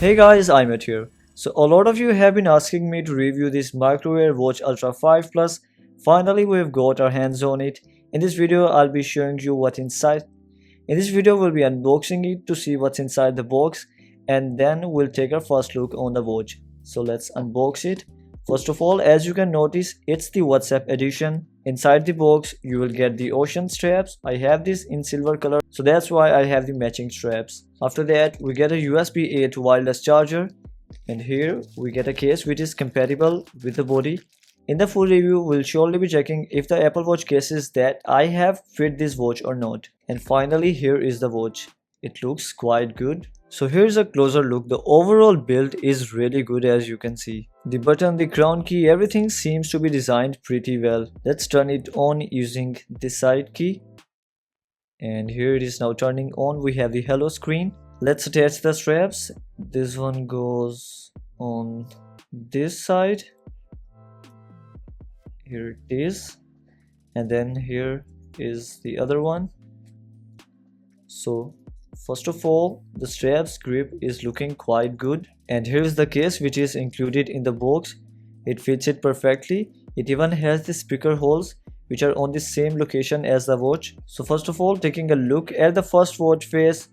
Hey guys, iMAT here. So a lot of you have been asking me to review this Microwear Watch Ultra 5 Plus. Finally, we've got our hands on it. In this video, I'll be showing you what's inside. In this video, we'll be unboxing it to see what's inside the box, and then we'll take our first look on the watch. So let's unbox it. First of all, as you can notice, it's the WhatsApp edition. Inside the box, you will get the ocean straps. I have this in silver color, so that's why I have the matching straps. After that, we get a USB 8 wireless charger, and here we get a case which is compatible with the body. In the full review, we'll surely be checking if the Apple Watch cases that I have fit this watch or not. And finally, here is the watch. It looks quite good. So here's a closer look. The overall build is really good, as you can see. The button, the crown key, everything seems to be designed pretty well. Let's turn it on using the side key. And here it is now turning on. We have the hello screen. Let's attach the straps. This one goes on this side. Here it is. And then here is the other one. So first of all, the straps grip is looking quite good, and here's the case which is included in the box. It fits it perfectly. It even has the speaker holes which are on the same location as the watch. So first of all, taking a look at the first watch face,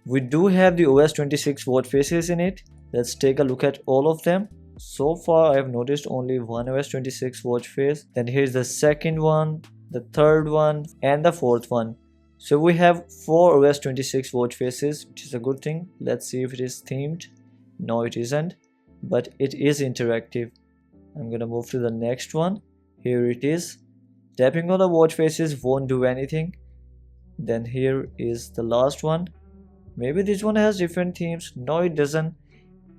we do have the OS 26 watch faces in it. Let's take a look at all of them. So far I have noticed only one OS 26 watch face. Then here's the second one, the third one, and the fourth one. So we have 4 OS 26 watch faces, which is a good thing. Let's see if it is themed. No, it isn't, but it is interactive. I'm gonna move to the next one. Here it is. Tapping on the watch faces won't do anything. Then here is the last one. Maybe this one has different themes. No, it doesn't.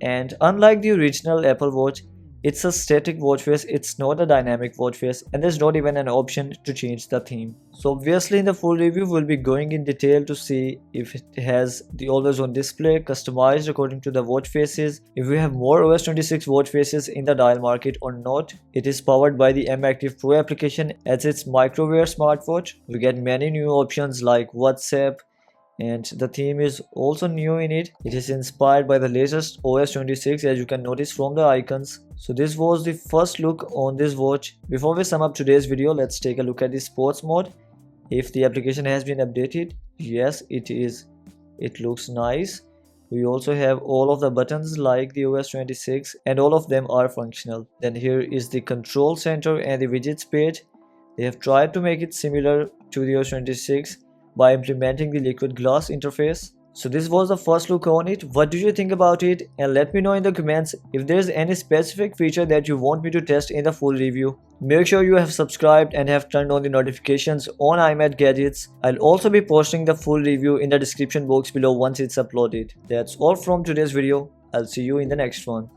And unlike the original Apple Watch, it's a static watch face. It's not a dynamic watch face, and there's not even an option to change the theme. So obviously in the full review, we'll be going in detail to see if it has the always on display customized according to the watch faces, if we have more OS 26 watch faces in the dial market or not. It is powered by the mActive Pro application as its Microwear smartwatch. We get many new options like WhatsApp, and the theme is also new in it. It is inspired by the latest OS 26, as you can notice from the icons. So this was the first look on this watch. Before we sum up today's video, let's take a look at the sports mode. If the application has been updated, yes, it is. It looks nice. We also have all of the buttons like the OS 26, and all of them are functional. Then here is the control center and the widgets page. They have tried to make it similar to the OS 26 by implementing the liquid glass interface. So this was the first look on it. What do you think about it? And let me know in the comments if there is any specific feature that you want me to test in the full review. Make sure you have subscribed and have turned on the notifications on iMAT gadgets. I'll also be posting the full review in the description box below once it's uploaded. That's all from today's video. I'll see you in the next one.